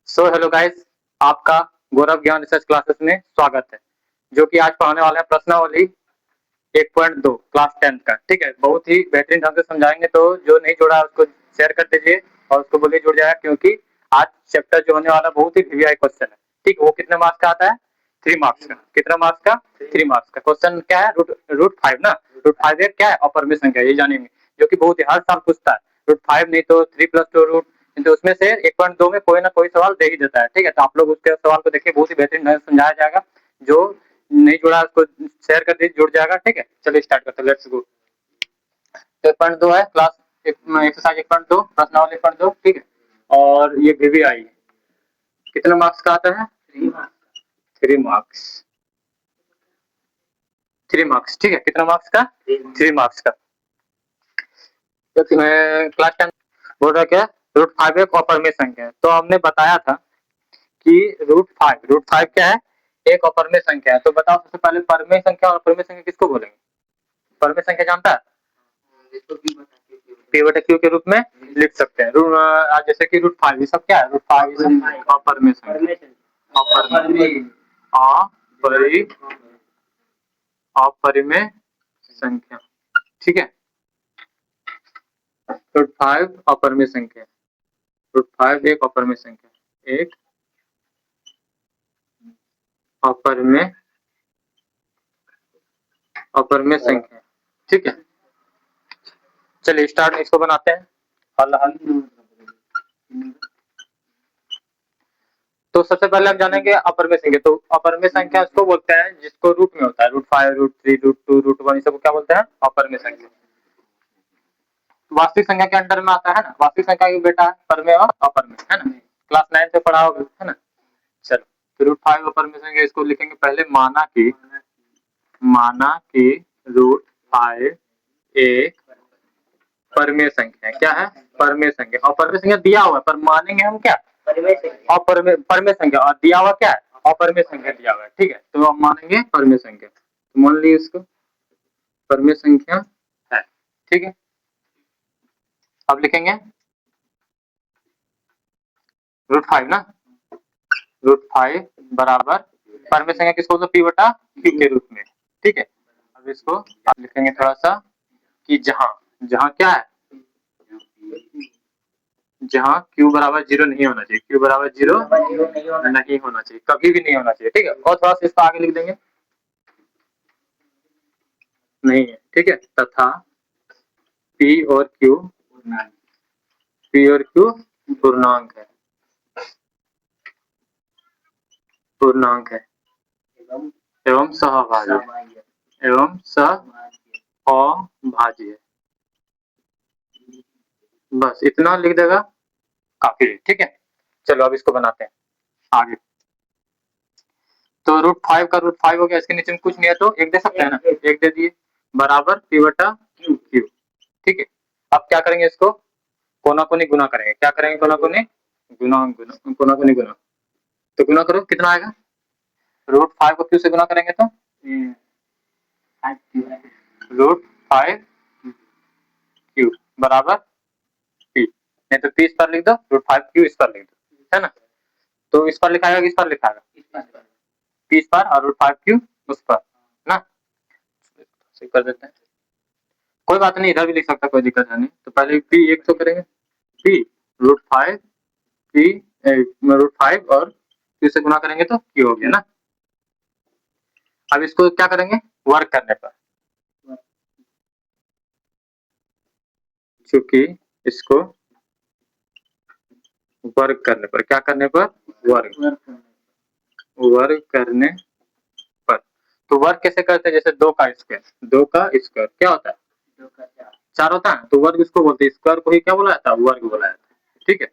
So hello guys, आपका गौरव ज्ञान research classes में स्वागत है। जो कि आज पढ़ाने वाले हैं प्रश्नावली 1.2 क्लास 10 का। ठीक है, बहुत ही बेहतरीन ढंग से समझाएंगे, तो जो नहीं जुड़ा है उसको शेयर कर दीजिए और उसको बोलिए जुड़ जाएगा, क्योंकि आज चैप्टर जो होने वाला बहुत ही वीवीआई क्वेश्चन है। ठीक है, वो कितने मार्क्स का आता है? 3 मार्क्स का। कितना मार्क्स का? 3 मार्क्स का। क्वेश्चन क्या है? रूट 5 ना। रूट 5 क्या है? अपर में संख्या, ये जानेंगे, जो कि बहुत ही हर साल पूछता है। रूट 5 नहीं तो 3 + 2 रूट, तो उसमें से 1.2 में कोई ना कोई सवाल दे ही देता है। ठीक है, तो आप लोग उसके सवाल को देखिए, बहुत ही बेहतरीन ढंग से समझाया जाएगा। जो नहीं जुड़ा उसको शेयर कर दीजिए, जुड़ जाएगा। ठीक है, चलिए स्टार्ट करते हैं, लेट्स गो। 1.2 है क्लास एक्सरसाइज 1.2 प्रश्नावली 1.2। ठीक है, और ये वीवीआई कितने मार्क्स का आता है? 3 मार्क्स। 3 मार्क्स। ठीक है, कितना मार्क्स का? 3 मार्क्स का। तो क्लास 10 बोल रहा क्या? रूट 5 एक अपरिमेय संख्या है। तो हमने बताया था कि रूट 5 क्या है? एक अपरिमेय संख्या है। तो बताओ सबसे पहले परिमेय संख्या और अपरिमेय संख्या किसको बोलेंगे? परिमेय संख्या जानता है? पी बटा क्यू के रूप में लिख सकते हैं। जैसे कि रूट 5 ये सब क्या है? रूट 5 अपरिमेय संख्या। अपरिमेय संख्या। ठीक है, रूट 5 अपरिमेय संख्या। रूट 5 एक अपरिमेय संख्या, एक अपरिमेय संख्या। ठीक है, चलिए स्टार्ट इसको बनाते हैं। हल हल तो सबसे पहले हम जानेंगे अपरिमेय संख्या। तो अपरिमेय संख्या उसको बोलते हैं जिसको रूट में होता है। रूट 5, रूट 3, रूट 2, रूट 1, ये सब क्या बोलते हैं? अपरिमेय संख्या। वास्तविक संख्या के अंडर में आता है ना। वास्तविक संख्या की बेटा है परिमेय और अपरिमेय, है ना। क्लास 9 से पढ़ा होगा, है ना। चलो, तो रूट 5 अपरिमेय संख्या, इसको लिखेंगे पहले माना कि रूट 5 एक परिमेय संख्या है। क्या है? परिमेय संख्या। और परिमेय संख्या दिया हुआ है, पर मानेंगे हम क्या? परिमेय संख्या। और दिया हुआ क्या है? अपरिमेय संख्या दिया हुआ है। ठीक है, तो हम मानेंगे परिमेय संख्या। तो मान लीजिए इसको परिमेय संख्या है। ठीक है, अब लिखेंगे रूट 5 ना। रूट 5 बराबर परिमेय संख्या किसको बोलते? पी बटा क्यू के रूप में। ठीक है, अब इसको आप लिखेंगे थोड़ा सा कि जहां जहां क्या है? जहां q बराबर 0 नहीं होना चाहिए। q बराबर 0 नहीं होना चाहिए, कभी भी नहीं होना चाहिए। ठीक है, और थोड़ा सा इसको आगे लिख देंगे, नहीं है। ठीक है, तथा p और q पूर्णांक है। पूर्णांक है एवं सहभाज्य है। बस इतना लिख देगा, काफी है। ठीक है, चलो अब इसको बनाते हैं आगे। तो रूट 5 का रूट 5 हो गया, इसके नीचे में कुछ नहीं है तो एक दे सकते हैं ना। एक दे दिए बराबर पी बटा क्यू। ठीक है, अब क्या करेंगे? इसको कोना कोनी गुना करेंगे। क्या करेंगे? कोना कोनी गुना। तो गुना करो, कितना आएगा? रूट 5 को क्यू से गुना करेंगे तो रूट 5 क्यू बराबर पी। नहीं तो पी इस पर लिख दो, रूट 5 क्यू इस पर लिख दो, है ना। तो इस पर लिखाएगा कि इस पर लिखाएगा? पी इस पर और रूट 5 क्यू उस पर ना। कर देते हैं, कोई बात नहीं, इधर भी लिख सकता, कोई दिक्कत है नहीं। तो पहले पी एक तो करेंगे, पी रूट 5 पी रूट 5 और क्यू से गुना करेंगे तो क्यू हो गया ना। अब इसको क्या करेंगे? वर्क करने पर, क्योंकि इसको वर्क करने पर, क्या करने पर? वर्क करने पर। तो वर्क कैसे करते हैं? जैसे 2 का स्क्वायर क्या होता है? 4 होता है। तो वर्ग इसको बोलते हैं, स्क्वायर को ही क्या बोला जाता है? वर्ग बोला जाता है। ठीक है,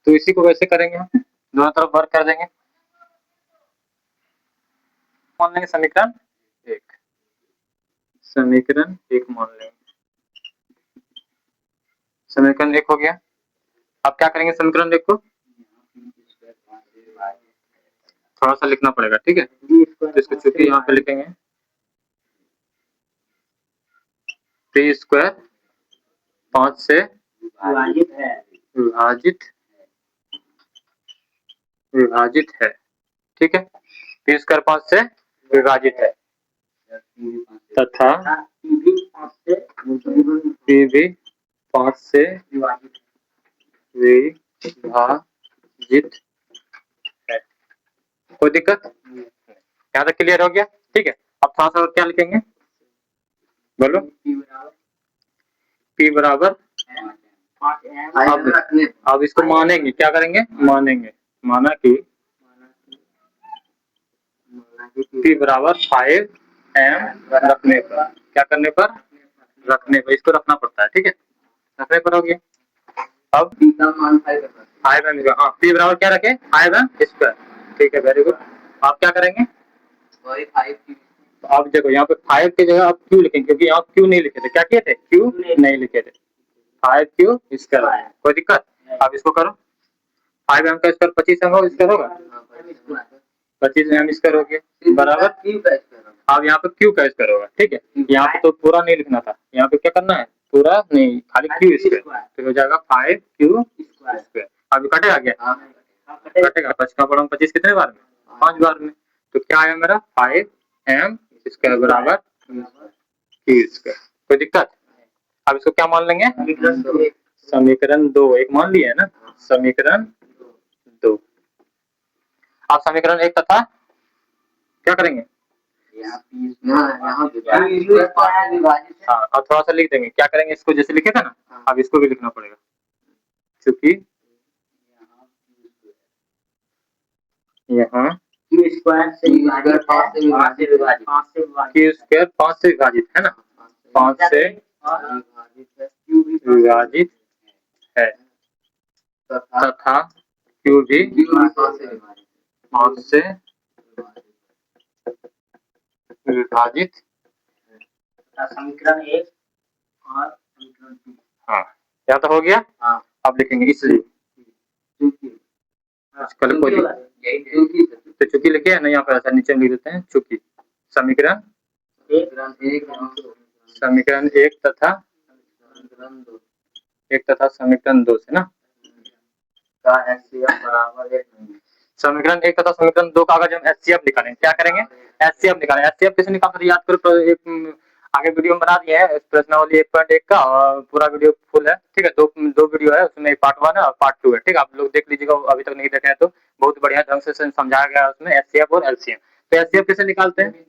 तो इसी को वैसे करेंगे हम, दोनों तरफ वर्क कर देंगे। मान लेंगे समीकरण 1, मान लेंगे। समीकरण 1 हो गया। अब क्या करेंगे? समीकरण 1 को थोड़ा सा लिखना पड़ेगा। ठीक है, तो इसको चूंकि यहाँ पे लिखेंगे पी स्क्वायर 5 से विभाजित विभाजित है, ठीक है, पी स्क्वायर 5 से विभाजित है तथा पी भी 5 से विभाजित है। कोई दिक्कत? यहाँ तक क्लियर हो गया, ठीक है। अब थोड़ा सा और क्या लिखेंगे, बोलो। P बराबर, अब इसको मानेंगे, क्या करेंगे, मानेंगे, माना कि P बराबर 5m रखने पर, क्या करने पर, रखने पर, इसको रखना पड़ता है, ठीक है, रखने पर हो गया। अब 5m, हाँ, P बराबर क्या रखे, 5m स्क्वायर, ठीक है, वेरी गुड। आप क्या करेंगे, तो आप देखो यहाँ पे 5 की जगह आप Q लिखेंगे, क्योंकि यहाँ Q नहीं लिखे थे, क्या किए थे, Q नहीं लिखे थे, 5Q स्क्वायर, कोई दिक्कत? आप इसको करो, 5m का स्क्वायर 25m स्क्वायर होगा, 25m स्क्वायर हो गया बराबर, अब यहाँ पे Q का स्क्वायर होगा, ठीक है, यहाँ पे तो पूरा नहीं लिखना था, यहाँ पे क्या करना है, पूरा नहीं, खाली Q स्क्वायर, तो हो जाएगा 5Q स्क्वायर। अब कटेगा क्या, कटेगा, 5 का पड़ा 25 कितने बार में, 5 बार में, तो क्या आया मेरा 5m स्क्वायर बराबर Q स्क्वायर, कोई दिक्कत? अब इसको क्या मान लेंगे, समीकरण 2 एक मान लिया है ना, समीकरण 2। आप समीकरण 1 तथा क्या करेंगे, हाँ, अब थोड़ा सा लिख देंगे, क्या करेंगे, इसको जैसे लिखे थे ना, अब इसको भी लिखना पड़ेगा, क्योंकि यहाँ Q स्क्वायर 5 से विभाजित है ना, 5 से विभाजित है तथा Q भी 5 से विभाजित, समीकरण 1 और समीकरण 2, हाँ, क्या तो हो गया। अब लिखेंगे इसलिए, तो चूंकि लिखे है ना, यहाँ पर ऐसा नीचे लिख देते हैं, चूंकि समीकरण 1 तथा समीकरण 2 से ना, समीकरण 1 तथा समीकरण 2 का अगर हम एचसीएफ निकालेंगे, क्या करेंगे, एचसीएफ निकालेंगे, एचसीएफ कैसे निकालते हैं याद करो, एक आगे वीडियो में बना दिए हैं प्रश्नावली 1.1 का, और पूरा वीडियो फुल है, ठीक है, दो वीडियो है, उसमें पार्ट 1 है और पार्ट 2 है, ठीक है, आप लोग देख लीजिएगा, अभी तक नहीं देखे हैं तो बहुत बढ़िया ढंग से समझाया गया है उसमें एचसीएफ और एलसीएम। तो एचसीएफ कैसे निकालते हैं,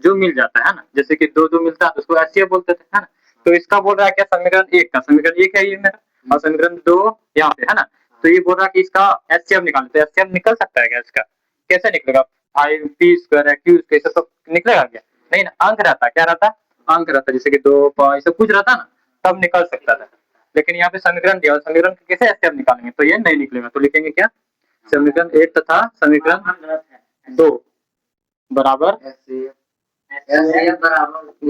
जो मिल जाता है ना, जैसे कि 2 मिलता है तो उसको एचसीएफ बोलते थे, है ना, तो इसका बोल रहा है क्या, समीकरण 1 का, समीकरण 1 है ये मेरा, और समीकरण 2 यहाँ पे है ना, तो ये बोल रहा है कि इसका एचसीएफ निकालते हैं, एचसीएफ निकल सकता है क्या इसका, कैसे निकलेगा, 5p स्क्वायर है, Q स्क्वायर सब निकलेगा क्या, नहीं ना, अंक रहता, क्या रहता, अंक रहता, जैसे कि 2 5 सब कुछ रहता ना, तब निकल सकता था, लेकिन यहाँ पे समीकरण दिया, समीकरण कैसे एचसीएफ निकालेंगे, तो ये नहीं निकलेगा, तो लिखेंगे क्या, समीकरण 1 तथा समीकरण 2 बराबर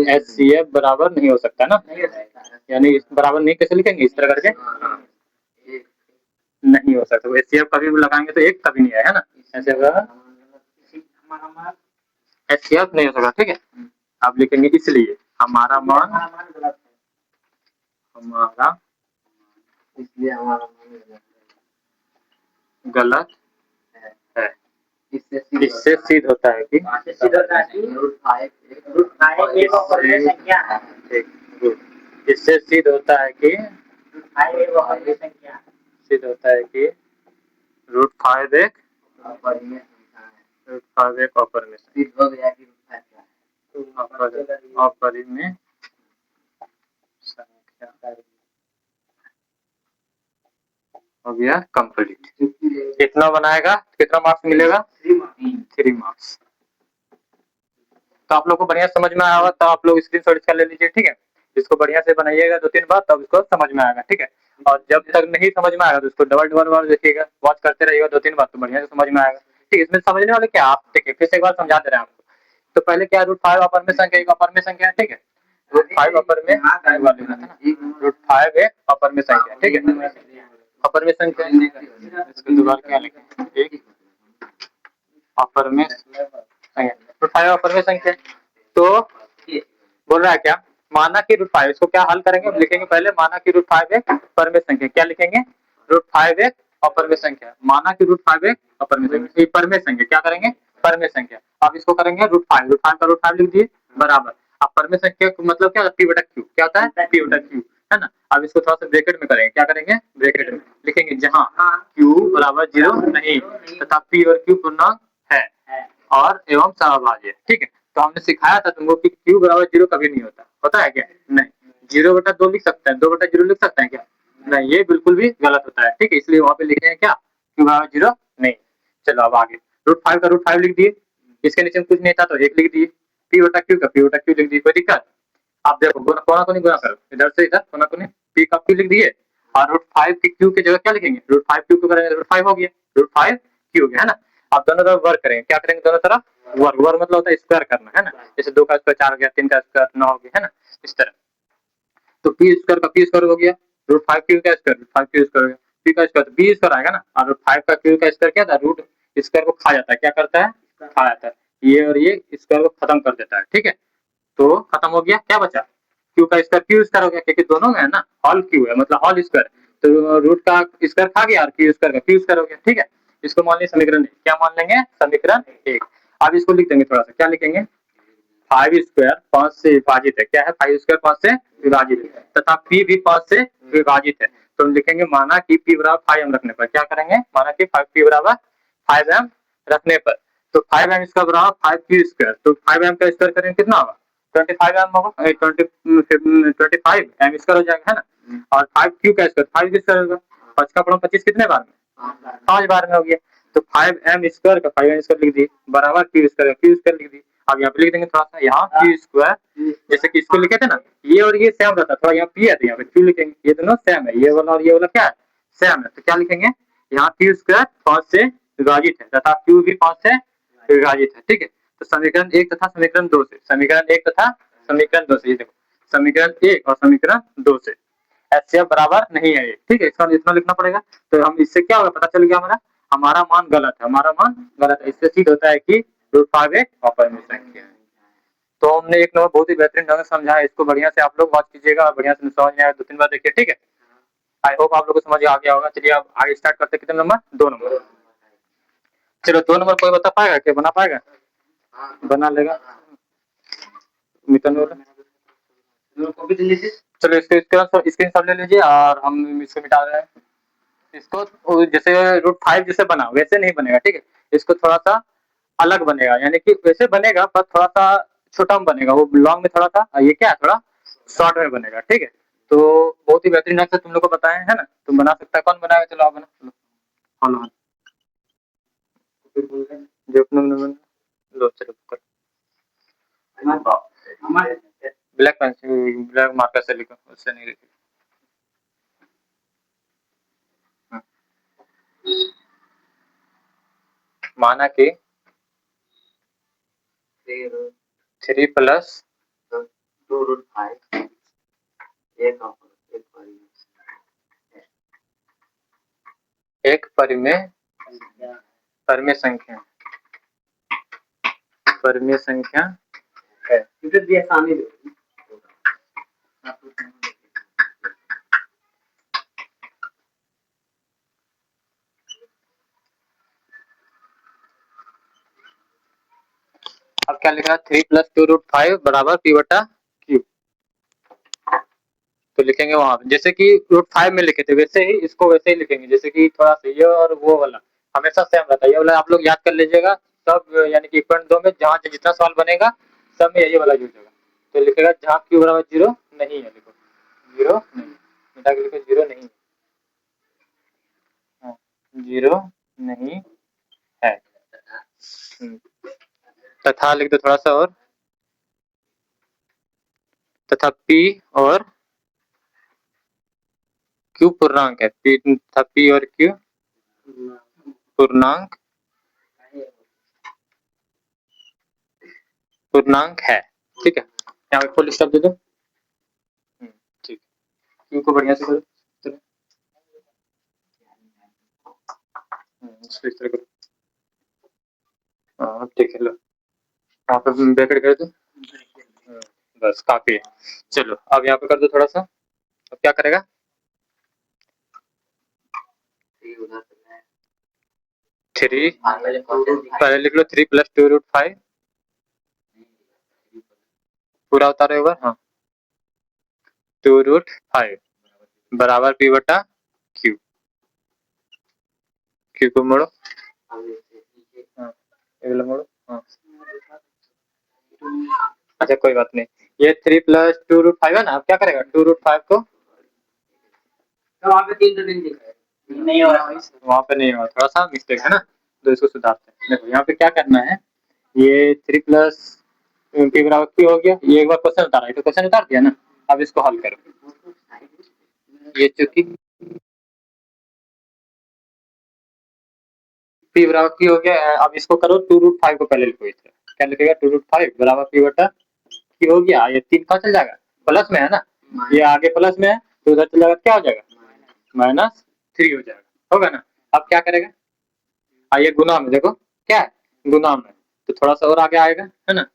एचसीएफ बराबर नहीं हो सकता ना, यानी बराबर नहीं कैसे लिखेंगे, इस तरह करके नहीं हो सकता, एचसीएफ कभी भी लगाएंगे तो एक कभी नहीं आया है ना, ऐसे एचसीएफ नहीं हो सकता, ठीक है। आप लिखेंगे इसलिए हमारा मान गलत है, इससे सिद्ध होता है कि इससे सिद्ध होता है कि रूट 5 एक अपरिमेय संख्या हो गया कंप्लीट। कितना बनाएगा, कितना मार्क्स मिलेगा, 3 मार्क्स। तो आप लोग को बढ़िया समझ में आया होगा, तो आप लोग स्क्रीनशॉट इसका ले लीजिए, ठीक है, इसको बढ़िया से बनाइएगा 2-3 बार, तब इसको समझ में आएगा, ठीक है, और जब तक नहीं समझ में आएगा तो इसको डबल बार देखिएगा, वॉच करते रहिएगा 2-3 बार, तो बढ़िया से समझ में आएगा, ठीक है। इसमें समझने वाले क्या, आप देखिए फिर से एक बार समझा दे रहे हैं आपको। तो पहले क्या, रूट 5 अपर में संख्या, एक अपर में संख्या है, ठीक है, रूट 5 अपर में रूट 5 एक अपर में संख्या, ठीक है, अपर में संख्या, इसको दोबारा क्या लिखें, एक अपर में संख्या, रूट 5 अपर में संख्या, तो बोल रहा है क्या, माना कि रूट 5, इसको क्या हल करेंगे, लिखेंगे पहले माना कि रूट 5 एक अपर में संख्या, क्या लिखेंगे, रूट 5 एक अपरिमेय संख्या है। माना कि √5 एक अपरिमेय संख्या, ये परिमेय संख्या, क्या करेंगे परिमेय संख्या। अब इसको करेंगे √5, √5 का √5 लिख दिए बराबर। अब परिमेय संख्या का मतलब क्या होता है, p/q, क्या होता है p/q, है ना। अब इसको थोड़ा सा ब्रैकेट में करेंगे, क्या करेंगे ब्रैकेट में लिखेंगे जहां q बराबर 0 नहीं तथा p और q पूर्णांक है और एवं समभाज्य, ठीक है। तो हमने सिखाया था तुमको कि q बराबर 0 कभी नहीं होता, होता है क्या, नहीं। 0/2 लिख सकते हैं, 2/0 लिख सकते हैं क्या, नहीं, ये बिल्कुल भी गलत होता है, ठीक है। इसलिए वहां पे लिखे हैं क्या q बराबर 0 नहीं। चलो अब आगे √5 का √5 लिख दिए, इसके नीचे में कुछ नहीं था तो 1 लिख दिए, p/q का p/q लिख दिए, कोई दिक्कत। आप देखो कोना कोनी गुणा करो, इधर से इधर कोना कोनी, p का p लिख दिए और √5 की q की जगह क्या लिखेंगे, √5 q को करेंगे √5 हो गया, √5 q हो गया, है ना। अब दोनों तरफ वर्ग करेंगे, क्या करेंगे दोनों तरफ वर्ग, वर्ग मतलब होता है स्क्वायर करना, है ना। जैसे 2 का स्क्वायर 4 हो गया, 3 का स्क्वायर 9 हो गया, है ना, इस तरह। तो p स्क्वायर का p स्क्वायर हो गया, √5 q का स्क्वायर √5 q स्क्वायर हो गया, p का स्क्वायर तो b स्क्वायर आएगा ना। और √5 का q का स्क्वायर क्या था, रूट स्क्वायर को खा जाता है, क्या करता है खा जाता है, ये और ये स्क्वायर को खत्म कर देता है, ठीक है। तो खत्म हो गया, क्या बचा q का स्क्वायर q स्क्वायर हो गया, क्योंकि दोनों में है ना होल q है, मतलब होल स्क्वायर, तो रूट का स्क्वायर खा गया और q स्क्वायर का q स्क्वायर हो गया, ठीक है। इसको मान लिया समीकरण 1, क्या मान लेंगे समीकरण 1। अब इसको लिख देंगे थोड़ा सा, क्या लिखेंगे 5 स्क्वायर 5 से विभाजित है, क्या है 5 स्क्वायर 5 से विभाजित है तथा p भी 5 से विभाजित है। तो हम लिखेंगे माना कि p बराबर 5m रखने पर, क्या करेंगे माना कि p बराबर 5m रखने पर, तो 5m स्क्वायर बराबर 5q स्क्वायर, तो 5m का स्क्वायर करेंगे कितना होगा 25m होगा, 25m स्क्वायर हो जाएगा, है ना। और 5q का स्क्वायर 5 स्क्वायर होगा, 5 का पढ़ो 25 कितने बार में 5 बार में हो गया, तो 5m स्क्वायर का 5m स्क्वायर लिख दिए बराबर q स्क्वायर लिख दिए। अब यहाँ पे लिख देंगे थोड़ा सा, यहाँ q स्क्वायर, जैसे कि इसको लिखे थे ना, ये और ये सेम रहता, थोड़ा यहाँ p है तो यहाँ पे q लिखेंगे, ये दोनों सेम है, ये वाला और ये वाला क्या है सेम है, तो क्या लिखेंगे यहाँ q स्क्वायर 5 से विभाजित है तथा q भी 5 से विभाजित है, ठीक है। तो समीकरण 1 तथा समीकरण 2 से, समीकरण 1 तथा समीकरण 2 से, ये देखो समीकरण 1 और समीकरण 2 से एचसीएफ बराबर नहीं है ये, ठीक है, इसका इतना लिखना पड़ेगा। तो हम इससे क्या होगा पता चल गया हमारा, हमारा मान गलत है, हमारा मान गलत है, इससे सिद्ध होता है कि √5 एक अपरिमेय संख्या है। तो हमने एक नंबर बहुत ही बेहतरीन ढंग से समझा है, इसको बढ़िया से आप लोग वॉच कीजिएगा और बढ़िया से समझ में आया 2-3 बार देखिए, ठीक है। आई होप आप लोग को समझ आ गया होगा। चलिए अब आगे स्टार्ट करते कितने नंबर 2 नंबर। चलो 2 नंबर कोई बता पाएगा, क्या बना पाएगा, बना लेगा मितन वाला। चलो इसको स्क्रीनशॉट ले लीजिए और हम इसको मिटा रहे हैं। इसको जैसे √5 जैसे बना वैसे नहीं बनेगा, ठीक है। इसको थोड़ा सा अलग बनेगा, यानी कि वैसे बनेगा पर थोड़ा सा छोटा में बनेगा, वो लॉन्ग में थोड़ा सा, ये क्या है थोड़ा शॉर्ट में बनेगा, ठीक है। तो बहुत ही बेहतरीन ढंग से तुम लोग को बताए है ना, तुम बना सकता है, कौन बनाएगा, चलो आप बना लो, जो अपने लो चलो ब्लैक पेंसिल ब्लैक मार्कर से लिखो, उससे नहीं लिखो। माना कि 3 प्लस 2√5 एक परिमेय परिमेय संख्या है। अब क्या लिखा 3 प्लस 2√5 बराबर p/q, तो लिखेंगे वहां पे जैसे कि √5 में लिखे थे वैसे ही इसको वैसे ही लिखेंगे, जैसे कि थोड़ा सा ये और वो वाला हमेशा सेम रहता है, ये वाला आप लोग याद कर लीजिएगा सब, यानी कि 1.2 में जहाँ जितना सवाल बनेगा सब में यही वाला जुड़ जाएगा। तो लिखेगा जहाँ q बराबर 0 नहीं है, लिखो 0 नहीं, मिटा के लिखो 0 नहीं, 0 नहीं है, तथा लिख दो थोड़ा सा और, तथा p और q पूर्णांक है, p और q पूर्णांक है, ठीक है। यहाँ पे फुल स्टॉप दे दो, ठीक, q को बढ़िया से करो, इसको इस तरह करो, हाँ ठीक है, लो यहाँ पे ब्रैकेट कर दो, बस काफी है। चलो अब यहाँ पे कर दो थोड़ा सा, अब क्या करेगा 3 पहले लिख लो 3 प्लस 2√5 पूरा उतारो एक बार। हाँ 2√5 बराबर पी बटा क्यू। क्यू को मोड़ो। हाँ मोड़ो। हाँ अच्छा कोई बात नहीं, ये 3 प्लस 2√5 है ना। अब क्या करेगा 2√5 को वहाँ पे 3 नहीं हो रहा, वहाँ पे नहीं हो रहा, थोड़ा सा मिस्टेक है ना, तो इसको सुधारते हैं। देखो यहाँ पे क्या करना है, ये 3 प्लस पी बराबर क्यू हो गया। ये एक बार क्वेश्चन उतारा है तो क्वेश्चन उतार दिया ना। अब इसको हल करो। ये चूंकि पी बराबर क्यू हो गया, अब इसको करो 2√5 को पहले लिखो इधर। क्या लिखेगा 2√5 बराबर पी बटा क्यू हो गया। ये 3 कहाँ चल जाएगा, प्लस में है ना, ये आगे प्लस में है तो उधर चल जाएगा, क्या हो जाएगा -3 हो जाएगा, होगा ना। अब क्या करेगा, आइए गुना में, देखो क्या है गुना में, तो थोड़ा सा और आगे आएगा है ना।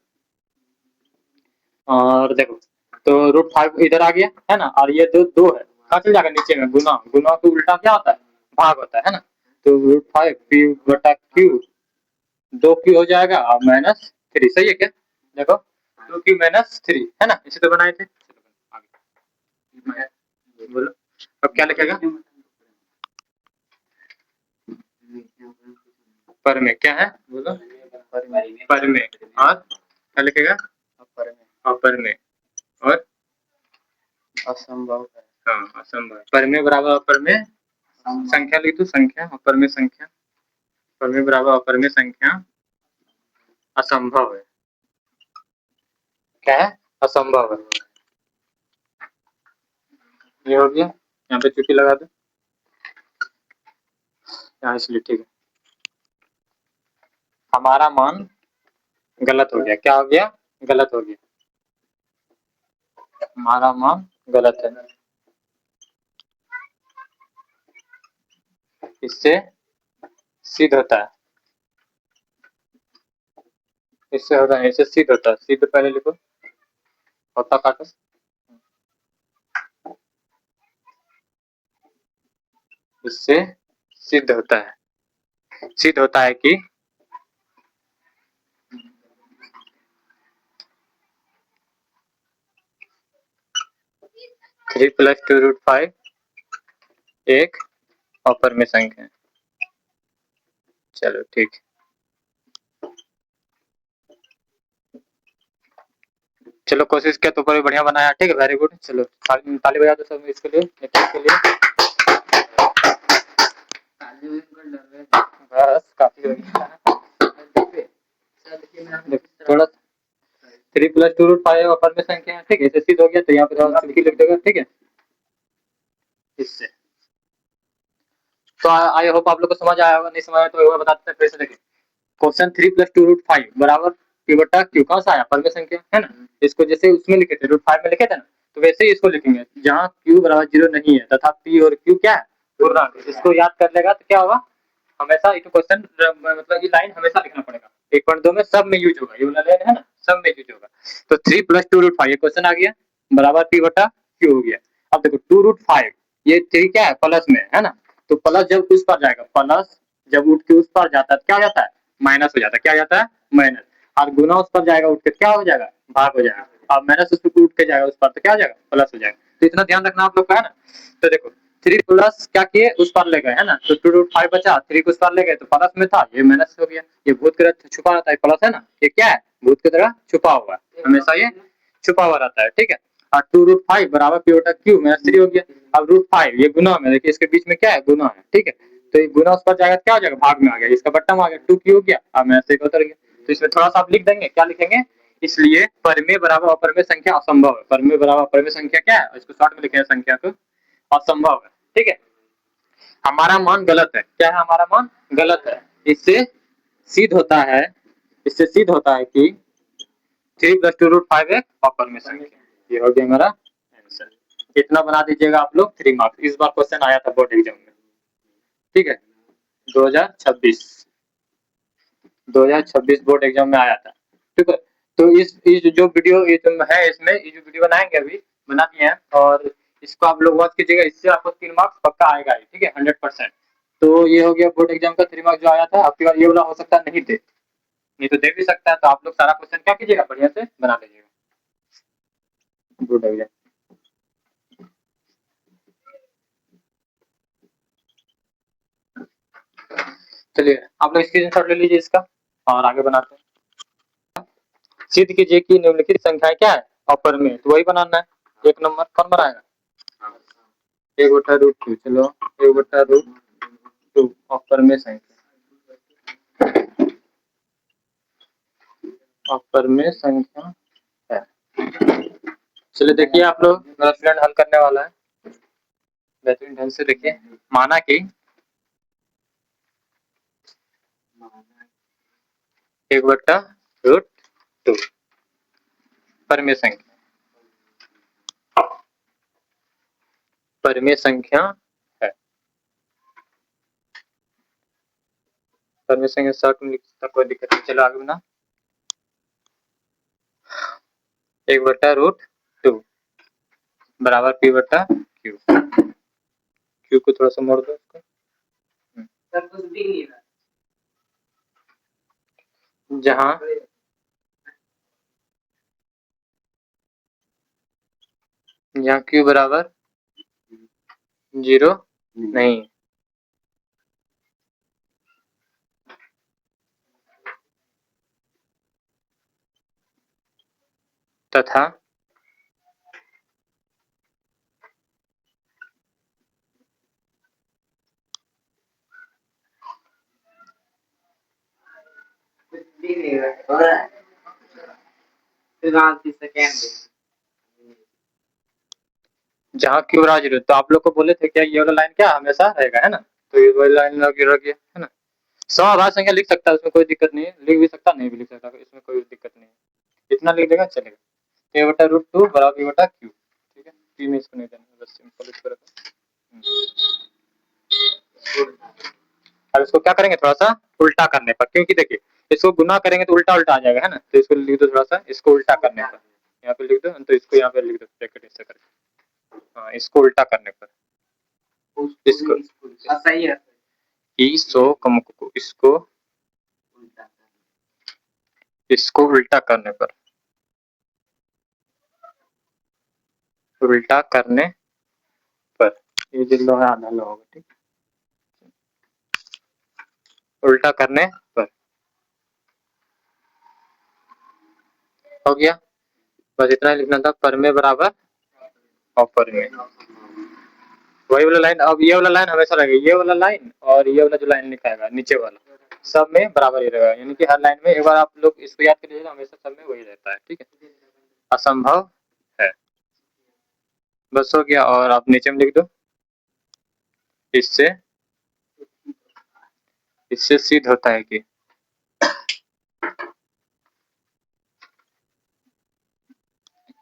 और देखो तो √5 इधर आ गया है ना, और ये जो 2 है कहाँ चल जाएगा नीचे में, गुना। गुना को उल्टा क्या होता है, भाग होता है ना। तो √5 पी बटा क्यू 2 क्यू हो जाएगा और -3, सही है क्या। देखो 2 क्यू -3 है ना, इसे तो बनाए थे। बोलो अब क्या लिखेगा, पर में क्या है बोलो, पर में, और क्या लिखेगा अपर में, और असंभव है। हाँ असंभव, पर में बराबर अपर में संख्या लिख दो, संख्या अपर में संख्या, पर में बराबर अपर में संख्या असंभव है। क्या है असंभव है, ये हो गया। यहाँ पे चुकी लगा दो यहाँ, इसलिए ठीक है। हमारा मान गलत हो गया, क्या हो गया गलत हो गया, हमारा मान गलत है। इससे सिद्ध होता है, इससे होता है, इससे सिद्ध होता है। सिद्ध पहले लिखो, होता काटो, इससे सिद्ध होता है, सिद्ध होता है कि 3 प्लस 2√5 एक अपर में संख्या है। चलो ठीक, चलो कोशिश किया तो कोई बढ़िया बनाया, ठीक है वेरी गुड। चलो ताली बजा दो सब इसके लिए, के लिए। बस काफी हो गया। थोड़ा 3 प्लस 2√5 अपर में संख्या है, ठीक है, इससे सिद्ध हो गया, तो यहाँ पे थोड़ा लिख देगा, ठीक है। इससे तो आई होप आप लोग को समझ आया होगा, नहीं समझ आया तो एक बार बताते हैं फिर से। देखिए क्वेश्चन 3 प्लस 2√5 बराबर पी बटा क्यू, कौन सा आया पर में संख्या है ना। इसको जैसे उसमें लिखे थे √5 में लिखे थे ना, तो वैसे ही इसको लिखेंगे जहाँ क्यू बराबर 0 नहीं है तथा पी और क्यू क्या है पूर्णांक। इसको याद कर लेगा तो क्या होगा, हमेशा ये क्वेश्चन मतलब ये लाइन हमेशा लिखना पड़ेगा। 1.2 में सब में यूज होगा, ये वाला लाइन है ना सब में यूज होगा। तो 3 प्लस 2√5 ये क्वेश्चन आ गया बराबर पी बटा क्यू हो गया। अब देखो 2√5 ये 3 क्या है प्लस में है ना, तो प्लस जब उस पर जाएगा, प्लस जब उठ के उस पर जाता है क्या हो जाता है माइनस हो जाता है, क्या हो जाता है माइनस। और गुना उस पर जाएगा उठ के क्या हो जाएगा भाग हो जाएगा, और माइनस उस पर उठ के जाएगा उस पर तो क्या हो जाएगा प्लस हो जाएगा। तो इतना ध्यान रखना आप लोग का है ना। तो देखो 3 प्लस क्या किए उस पर ले गए है ना, तो 2√5 बचा, 3 को उस पर ले गए तो प्लस में था, ये माइनस हो गया। ये भूत की तरह छुपा रहता है प्लस है ना, ये क्या है भूत की तरह छुपा हुआ है, हमेशा ये छुपा हुआ रहता है, ठीक है। और 2√5 बराबर पी बटा क्यू -3 हो गया। अब √5 ये गुना में, देखिए इसके बीच में क्या है गुना है, ठीक है। तो ये गुना उस पर जाएगा क्या हो जाएगा भाग में आ गया, इसका बट्टा में आ गया 2 हो गया, अब -1 उतर गया। तो इसमें थोड़ा सा आप लिख देंगे, क्या लिखेंगे, इसलिए परमेय बराबर अपरमेय संख्या असंभव है। परमेय बराबर अपरमेय संख्या क्या है, इसको शॉर्ट में लिखेंगे संख्या को असंभव है, ठीक है। हमारा मान गलत है, क्या है हमारा मान गलत है। इससे सिद्ध होता है, इससे सिद्ध होता है कि 3 प्लस 2√5 एक अपरमेय संख्या। ये हो गया हमारा आंसर। इतना बना दीजिएगा आप लोग 3 मार्क्स। इस बार क्वेश्चन आया था बोर्ड एग्जाम में, ठीक है 2026 2026 बोर्ड एग्जाम में आया था, ठीक है। तो इस जो वीडियो ये है, इसमें ये जो वीडियो बनाएंगे अभी बना दिए हैं, और इसको आप लोग वॉच कीजिएगा, इससे आपको 3 मार्क्स पक्का आएगा ही, ठीक है 100%। तो ये हो गया बोर्ड एग्जाम का 3 मार्क्स जो आया था। आपके पास ये वाला हो सकता नहीं दे, नहीं तो दे भी सकता है। तो आप लोग सारा क्वेश्चन क्या कीजिएगा, बढ़िया से बना लीजिएगा। बोर्ड एग्जाम चलिए आप लोग स्क्रीनशॉट ले लीजिए इसका और आगे बनाते हैं। सिद्ध कीजिए कि निम्नलिखित संख्या क्या है अपर में, तो वही बनाना है। 1 नंबर कौन बनाएगा, 1/√2। चलो 1/√2 अपर में संख्या, अपर में संख्या है। चलिए देखिए आप लोग, मेरा स्टूडेंट हल करने वाला है बेहतरीन ढंग से। देखिए माना कि 1/√2 परमेय संख्या, परमेय संख्या है। परमेय संख्या शॉर्ट में लिख सकता, कोई दिक्कत नहीं। चलो आगे बना 1/√2 बराबर P/Q। Q को थोड़ा सा मोड़ दो इसको। जहां Q बराबर 0 नहीं, तथा जहाँ Q बराबर 0। तो आप लोग को बोले थे क्या ये वाला लाइन क्या हमेशा रहेगा, है ना। तो ये वाली लाइन लग गया, है ना। समअभाज्य संख्या लिख सकता है, उसमें कोई दिक्कत नहीं है। लिख भी सकता, नहीं भी लिख सकता, इसमें कोई दिक्कत नहीं है। इतना लिख देगा चलेगा। A/√2 बराबर P/Q। ठीक है, P में इसको नहीं देना, बस सिंपल इसको रखो। अब इसको क्या करेंगे, थोड़ा सा उल्टा करने पर, क्योंकि देखिए इसको गुना करेंगे तो उल्टा उल्टा आ जाएगा, है ना। तो इसको लिख दो थोड़ा सा, इसको उल्टा करने पर यहाँ पे लिख दो, तो इसको यहाँ पे लिख दो ब्रैकेट ऐसे करके। हाँ, इसको उल्टा करने पर इसको सही है, इसको उल्टा करने पर, उल्टा करने पर ये जिल्लो है आधा लो होगा, ठीक। उल्टा करने पर हो गया, बस इतना ही लिखना था। परमेय बराबर अपरमेय, वही वाला लाइन। अब ये वाला लाइन हमेशा रहेगा, ये वाला लाइन और ये वाला जो लाइन लिखाएगा नीचे वाला, सब में बराबर ही रहेगा। यानी कि हर लाइन में एक बार आप लोग इसको याद कर लीजिएगा, हमेशा सब में वही रहता है, ठीक है। असंभव है, बस हो गया। और आप नीचे में लिख दो, इससे सिद्ध होता है कि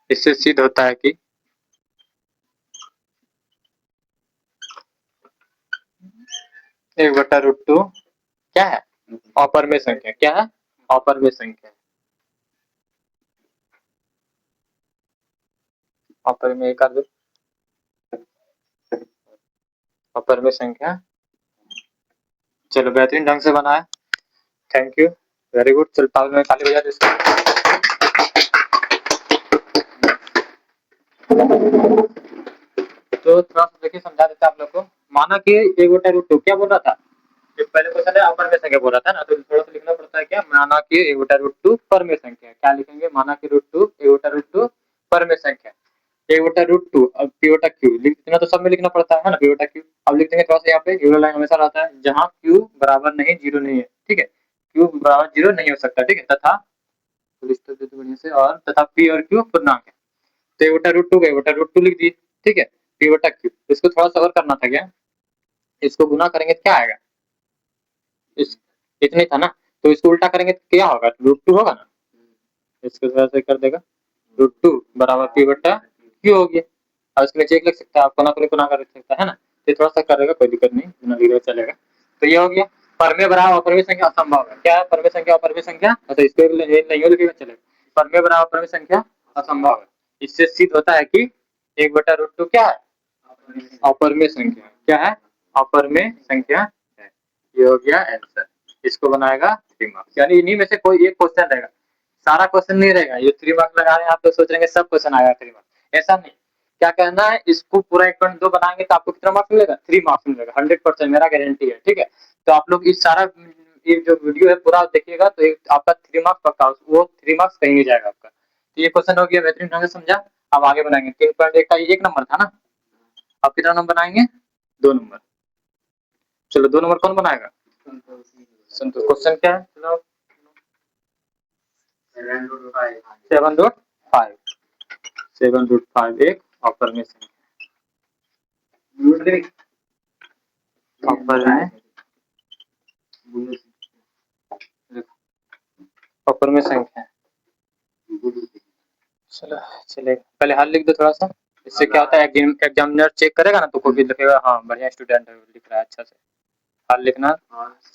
इससे सिद्ध होता है कि 1/√2 क्या है, अपरमेय संख्या। क्या है, अपरमेय संख्या। अपरमेय कर दो, अपरमेय संख्या। चलो बेहतरीन ढंग से बनाया, थैंक यू, वेरी गुड। चल ताल में ताली बजा दो इसको। तो थोड़ा सा देखिए समझा देते आप लोग को। माना कि 1/√2 क्या बोल रहा था, जो पहले क्वेश्चन है अपरमेय संख्या बोल रहा था ना। तो थोड़ा सा लिखना पड़ता है क्या, माना कि 1/√2 परमेय संख्या। क्या लिखेंगे, माना कि √2 1/√2 परमेय संख्या 1/√2। अब P/Q लिख, इतना तो सब में लिखना पड़ता है ना, P/Q। अब लिख देंगे थोड़ा सा यहाँ पे, ये लाइन हमेशा रहता है जहाँ Q बराबर नहीं 0 नहीं है, ठीक है। Q बराबर 0 नहीं हो सकता, ठीक है। तथा बढ़िया से, और तथा P और Q पूर्णांक है। तो 1/√2 का 1/√2 लिख दी, ठीक है। P/Q इसको थोड़ा सा और करना था क्या, इसको गुना करेंगे तो क्या आएगा, इस इतने था ना। तो इसको उल्टा करेंगे तो क्या होगा, √2 होगा ना। इसको थोड़ा सा कर देगा, √2 बराबर P/Q हो गया। और इसके नीचे एक लिख सकता है, आप कोना कोनी गुना कर सकता है ना। तो थोड़ा सा करेगा, कोई दिक्कत नहीं, बिना लिखे चलेगा। तो ये हो गया परमेय बराबर अपरमेय संख्या असंभव है। क्या है, परमेय संख्या अपरमेय संख्या, मतलब इसको नहीं लिखेगा चलेगा। परमेय बराबर अपरमेय संख्या असंभव है। इससे सिद्ध होता है कि 1/√2 क्या है, अपरमेय संख्या। क्या है, अपरमेय संख्या ये हो गया आंसर। इसको बनाएगा 3 मार्क्स, यानी इन्हीं में से कोई एक क्वेश्चन रहेगा, सारा क्वेश्चन नहीं रहेगा। ये 3 मार्क्स लगा रहे हैं, आप लोग सोच रहे हैं सब क्वेश्चन आएगा 3 मार्क्स, ऐसा नहीं। क्या कहना है, इसको पूरा 1.2 बनाएंगे तो आपको कितना मार्क्स मिलेगा, 3 मार्क्स मिलेगा, 100% मेरा गारंटी है, ठीक है। तो आप लोग इस सारा ये जो वीडियो है पूरा देखिएगा तो आपका 3 मार्क्स पक्का, वो 3 मार्क्स कहीं नहीं जाएगा आपका। तो ये क्वेश्चन हो गया, बेहतरीन ढंग से समझा। अब आगे बनाएंगे 3.1 का 1 नंबर था ना, अब कितना नंबर बनाएंगे, 2 नंबर। चलो 2 नंबर कौन बनाएगा, संतोष। क्वेश्चन क्या है, चलो 7√5 एक ऑपर में ऑपर में संख्या। चलो चलेगा, पहले हल लिख दो थोड़ा सा। इससे क्या होता है, एग्जामिनर चेक करेगा ना तो कोई भी लिखेगा हाँ बढ़िया स्टूडेंट है, लिख रहा है अच्छा से। हल लिखना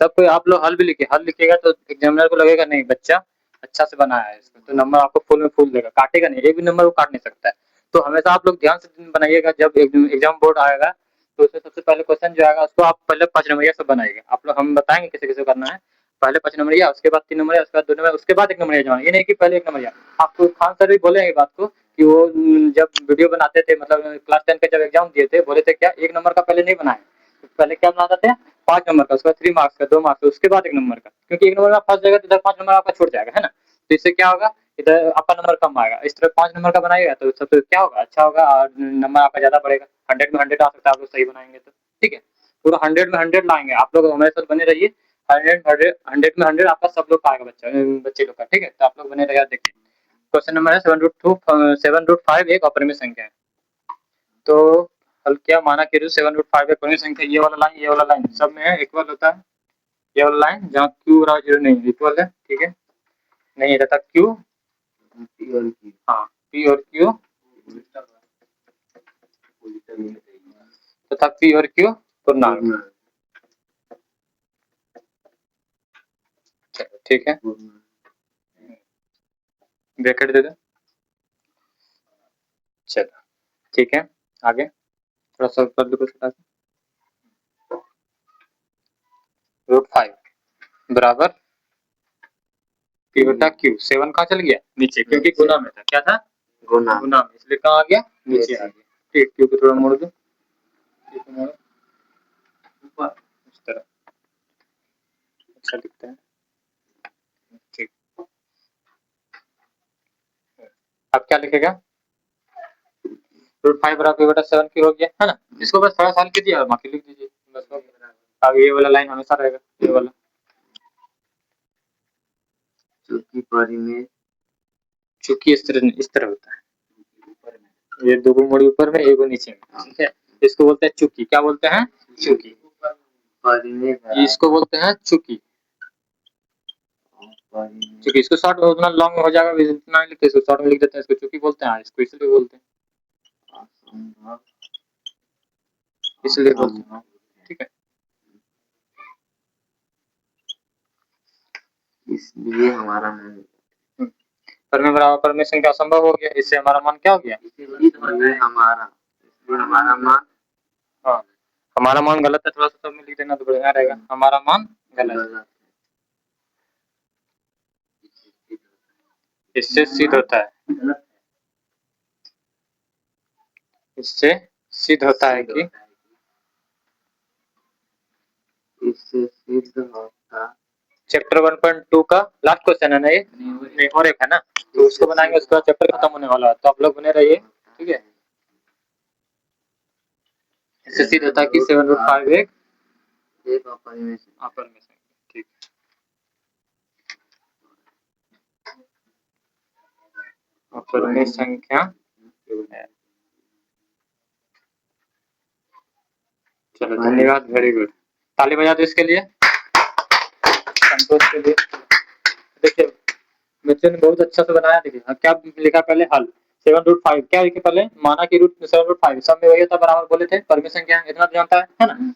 सब कोई, आप लोग हल भी लिखिए, हल लिखिएगा तो एग्जामिनर को लगेगा नहीं बच्चा अच्छा से बनाया है इसको, तो नंबर आपको फुल में फुल देगा, काटेगा नहीं, एक भी नंबर वो काट नहीं सकता है। तो हमेशा आप लोग ध्यान से बनाइएगा, जब एग्जाम बोर्ड आएगा तो उसमें सबसे पहले क्वेश्चन जो आएगा उसको आप पहले 5 नंबरिया से बनाइएगा। आप लोग हम बताएंगे किसे किसे करना है, पहले 5 नंबरिया, उसके बाद 3 नंबरिया, उसके बाद 2 नंबर, उसके बाद 1 नंबरिया जमाना। ये नहीं कि पहले 1 नंबरिया। आपको खान सर भी बोले हैं बात को कि वो जब वीडियो बनाते थे, मतलब क्लास 10 का जब एग्जाम दिए थे, बोले थे क्या 1 नंबर का पहले नहीं बनाए, पहले क्या बनाते थे 5 नंबर का, उसके बाद 3 मार्क्स का, 2 मार्क्स का, उसके बाद 1 नंबर का, क्योंकि 1 नंबर में फंस जाएगा तो इधर 5 नंबर आपका छूट जाएगा, है ना। तो इससे क्या होगा, इधर आपका नंबर कम आएगा, इस तरह 5 नंबर का बनाएगा तो सबसे क्या होगा, अच्छा होगा और नंबर आपका ज्यादा बढ़ेगा। 100 में 100 आ सकता है, आप लोग सही बनाएंगे तो, ठीक है। पूरा 100 में 100 लाएंगे, आप लोग हमारे साथ बने रहिए। 100 में 100 आपका सब लोग का आएगा, बच्चे लोग का, ठीक है। तो आप लोग बने रहिए, देखिए क्वेश्चन नंबर है 7√5 एक अपरिमेय संख्या है। तो हल क्या, माना कि 7√5 एक अपरिमेय संख्या, ये वाला लाइन सब में है इक्वल होता है, ये वाला लाइन जहाँ क्यू बराबर 0 नहीं इक्वल है, ठीक है, नहीं रहता क्यू, हाँ पी और क्यू तथा पी और क्यू पूर्णांक, ठीक है, ब्रैकेट दे दो। चलो ठीक है, आगे थोड़ा सा कर दो कुछ, √5 बराबर पी बटा क्यू। 7 कहाँ चल गया, नीचे, क्योंकि गुना में था, क्या था, गुना में, इसलिए कहाँ आ गया, नीचे आ गया, ठीक। क्यू को थोड़ा मोड़ दो, ऊपर इस तरह, अच्छा दिखता है, ठीक। अब क्या लिखेगा, √5 बराबर पी बटा 7 क्यू हो गया, है ना। इसको बस थोड़ा सा हल कीजिए और बाकी लिख दीजिए बस हो गया। अब ये वाला लाइन हमेशा रहेगा, ये वाला, चूंकि इस तरह होता है, ये दो मोड़ी ऊपर में, एक नीचे में, ठीक है। इसको बोलते हैं चूंकि, क्या बोलते हैं, चूंकि, इसको बोलते हैं चूंकि। चूंकि इसको शॉर्ट उतना लॉन्ग हो जाएगा, इतना नहीं लिखते, इसको शॉर्ट में लिख देते हैं, इसको चूंकि बोलते हैं, इसको इसलिए बोलते हैं, इसलिए बोलते हैं, ठीक है। इसलिए हमारा परिमेय बराबर परिमेय संख्या असंभव हो गया, इससे हमारा मान क्या हो गया, हमारा मान, हाँ हमारा मान गलत है, थोड़ा सा सब में लिख देना तो बढ़िया रहेगा, हमारा मान गलत है। इससे सिद्ध होता है, इससे सिद्ध होता है कि, इससे सिद्ध होता, चैप्टर 1.2 का लास्ट क्वेश्चन है ना ये, नहीं और एक है ना, तो उसको बनाएंगे, उसके बाद चैप्टर खत्म होने वाला है, तो आप लोग बने रहिए, ठीक है। इससे सिद्ध होता है कि 7√5 एक अपरिमेय संख्या, ठीक। अपरिमेय संख्या, चलो धन्यवाद, वेरी गुड, ताली बजा दो इसके लिए, संतोष के लिए। देखिए बच्चे ने बहुत अच्छा से बनाया, देखिए क्या लिखा पहले, हल 7√5 क्या लिखे पहले, माना कि 7√5 सब में वही होता बराबर, बोले थे परिमेय संख्या इतना तो जानता है ना।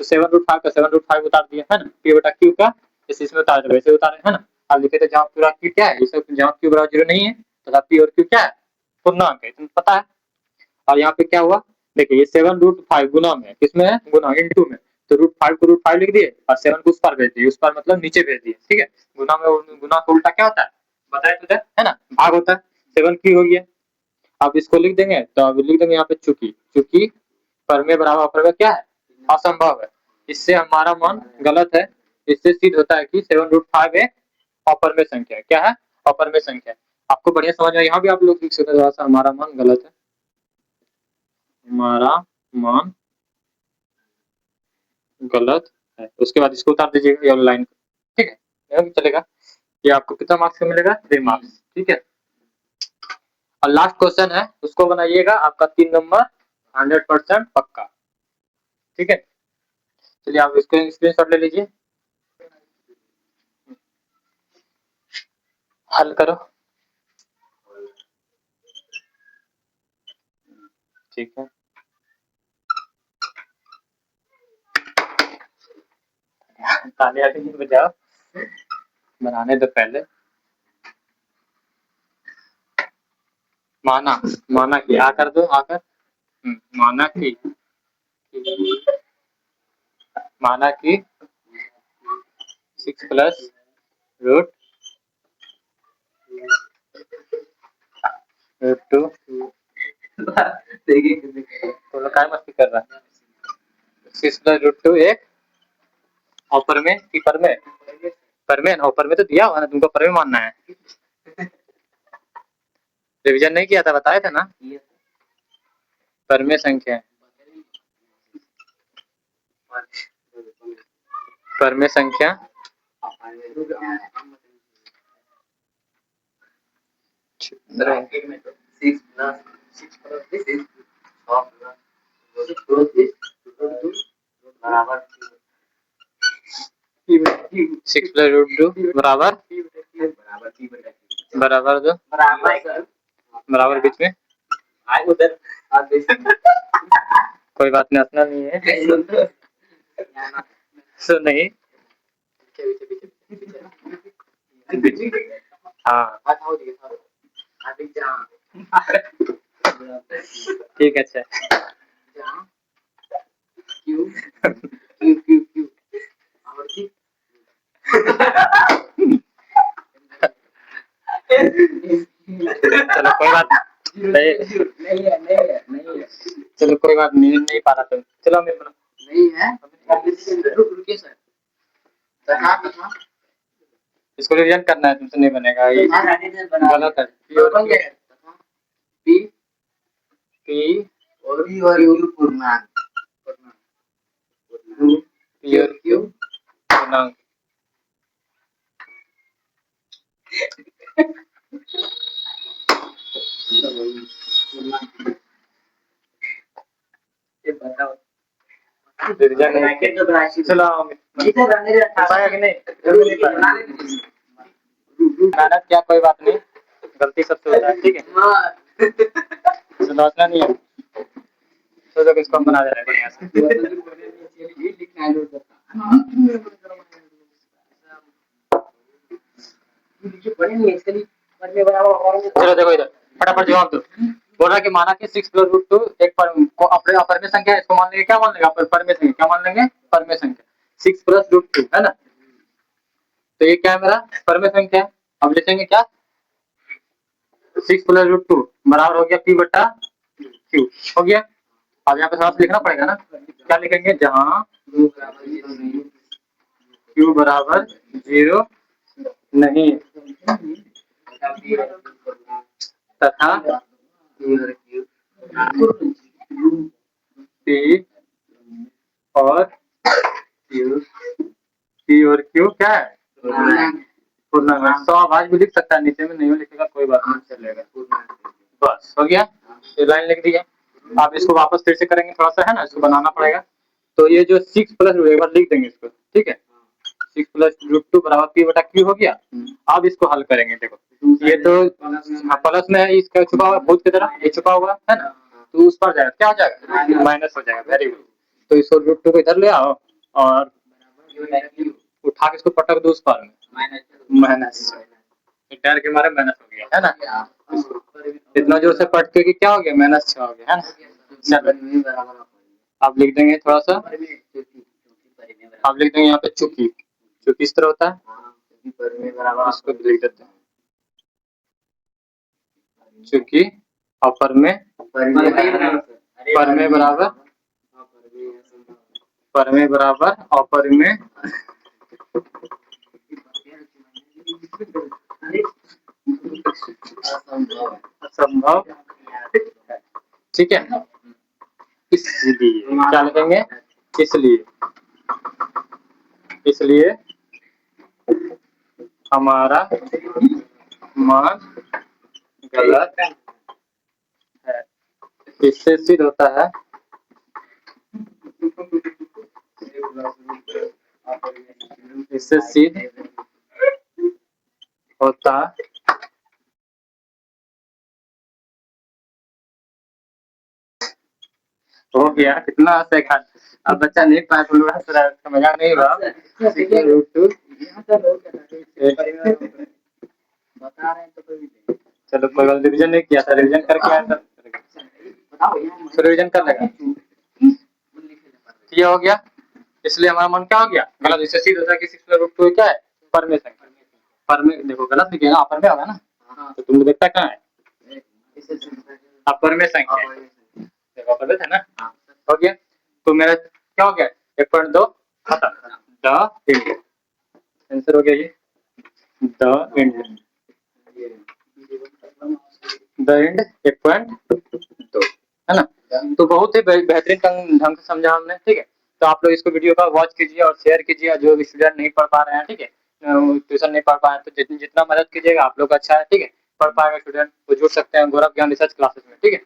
तो 7√5 का 7√5 उतार दिया, है ना, पी बटा क्यू का इस इसमें उतार दो, वैसे उतारे, है ना। अब लिखे थे जहाँ पूरा क्यू क्या है, ये सब जहाँ क्यू बराबर 0 नहीं है तथा पी और क्यू क्या है, पूर्णांक है, तुम्हें पता है। और यहाँ पे क्या हुआ, देखिए ये 7√5 गुना में, किसमें है, गुना इनटू में, तो √5 को √5 लिख दिए और 7 को उस पार भेज दिए, उस पार मतलब नीचे भेज दिए, ठीक है। गुना में गुना का उल्टा क्या होता है बताए तुझे, है ना, भाग होता है। 7 की हो गया, अब इसको लिख देंगे, तो अब लिख देंगे यहाँ पे चूंकि चूंकि परमेय बराबर अपरमेय क्या है, असंभव है, इससे हमारा मान गलत है। इससे सिद्ध होता है कि 7√5 एक अपरमेय संख्या है। क्या है, अपरमेय संख्या है। आपको बढ़िया समझ में, यहाँ भी आप लोग लिख सकते हैं, हमारा मान गलत है, हमारा मान गलत है। उसके बाद इसको उतार दीजिएगा ये लाइन, ठीक है, यह भी चलेगा। ये आपको कितना मार्क्स का मिलेगा, 3 मार्क्स, ठीक है। और लास्ट क्वेश्चन है, उसको बनाइएगा, आपका 3 नंबर 100% पक्का, ठीक है। चलिए आप इसको स्क्रीनशॉट ले लीजिए, हल करो, ठीक है। तालियां भी नहीं बजाओ, बनाने दो पहले। माना माना कि आकर दो आकर, माना कि माना कि 6 प्लस रूट 2 तो लोग काय मस्ती कर रहा है। 6 प्लस √2 एक ऑपर में कि पर में, पर में, ऑपर में तो दिया हुआ ना, तुमको पर में मानना है। रिवीजन नहीं किया था, बताया था ना, पर में संख्या, पर में संख्या सिक्स प्लस √2 बराबर बराबर दो बराबर बीच में उधर कोई बात नहीं, हंसना नहीं है, सो नहीं, हाँ ठीक है, अच्छा चलो कोई बात नहीं, चलो कोई बात नहीं, नहीं पा रहा तुम, चलो मैं नहीं है, रुकिए सर, इसको रिवीजन करना है, तुमसे नहीं बनेगा, ये गलत है। पी और क्यू पूर्णांक, पी और क्यू पूर्णांक, ये बताओ रिवीजन नहीं, चलो पाया कि नहीं, मेहनत क्या, कोई बात नहीं, गलती सबसे होता है, ठीक है, चलो हंसना नहीं है, तो इसको हम बना दे रहे हैं बढ़िया से। चलो देखो इधर, फटाफट जवाब दो। बोल रहा है कि माना कि 6 प्लस √2 एक को अपने अपरमेय संख्या है, इसको मान लेंगे, क्या मान लेंगे, परमेय संख्या, क्या मान लेंगे, परमेय संख्या, 6 प्लस √2 है ना, तो ये क्या है मेरा परमेय संख्या। अब लिखेंगे क्या, 6 प्लस √2 बराबर हो गया P बटा Q, हो गया। अब यहाँ पे थोड़ा सा लिखना पड़ेगा ना, क्या लिखेंगे, जहाँ Q बराबर 0 नहीं तथा P और P और Q क्या है, पूर्णांक। तो आवाज भी लिख सकता है, नीचे में नहीं लिखेगा कोई बात नहीं, चलेगा, बस हो गया, ये लाइन लिख दी है। आप इसको वापस फिर से करेंगे, थोड़ा सा है ना, इसको बनाना पड़ेगा। तो ये जो 6 प्लस एक बार लिख देंगे इसको, ठीक है, 6 प्लस √2 बराबर P बटा Q हो गया। अब इसको हल करेंगे, देखो ये तो प्लस में है, इसका छुपा हुआ भूत की तरह, ये छुपा हुआ है ना, तो उस पर जाएगा, क्या हो जाएगा, माइनस हो जाएगा, वेरी गुड। तो इसको √2 को इधर ले आओ और उठा के इसको पटक दो उस पर में, माइनस, डर के मारे माइनस हो गया, है ना, इतना जोर से पटके कि क्या हो गया, -6 हो गया, है ना। चलो अब लिख देंगे थोड़ा सा, आप लिख देंगे यहाँ पे चूंकि, चूंकि इस तरह होता है, इसको लिख देते हैं चूंकि अपर में पर में बराबर अपर में असंभव, ठीक है। इसलिए क्या लिखेंगे, इसलिए हमारा मान गलत है। इससे सिद्ध होता है होता हो गया। कितना सेकंड, अब बच्चा नहीं पास हुआ, समझा नहीं हुआ, चलो कोई बात, रिवीजन नहीं किया था, रिवीजन करके आया था, रिवीजन कर लेगा। ये हो गया, इसलिए हमारा मन क्या हो गया, गलत। इससे सिद्ध होता है कि 6/√2 क्या है, पर में संख्या, पर में देखो गलत लिखे ना, अपर में होगा ना, तो तुम देखता कहाँ है, अपर में संख्या देखो, अपर में था ना, हो गया। तो मेरा क्या हो गया, 1.2 खत्म, द एंड, आंसर हो गया ये, द एंड, द एंड 1.2 है ना। तो बहुत ही बेहतरीन ढंग से समझा हमने, ठीक है। तो आप लोग इसको वीडियो का वॉच कीजिए और शेयर कीजिए, जो भी स्टूडेंट नहीं पढ़ पा रहे हैं, ठीक है, ट्यूशन नहीं पढ़ पा रहे हैं, तो जितना मदद कीजिएगा आप लोग अच्छा है, ठीक है। पढ़ पाएगा स्टूडेंट वो जुड़ सकते हैं गौरव ज्ञान रिसर्च क्लासेस में, ठीक है।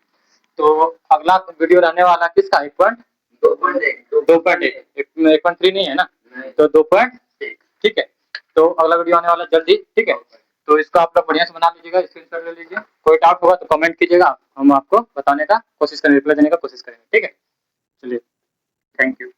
तो अगला वीडियो रहने वाला किसका, 1.2.1 1.3 नहीं है ना, तो 2.1, ठीक है। तो अगला वीडियो आने वाला जल्दी, ठीक है। तो इसको आप लोग बढ़िया से बना लीजिएगा, स्क्रीनशॉट ले लीजिए, कोई डाउट होगा तो कमेंट कीजिएगा, हम आपको बताने का कोशिश करेंगे, रिप्लाई देने का कोशिश करेंगे, ठीक है। चलिए, थैंक यू।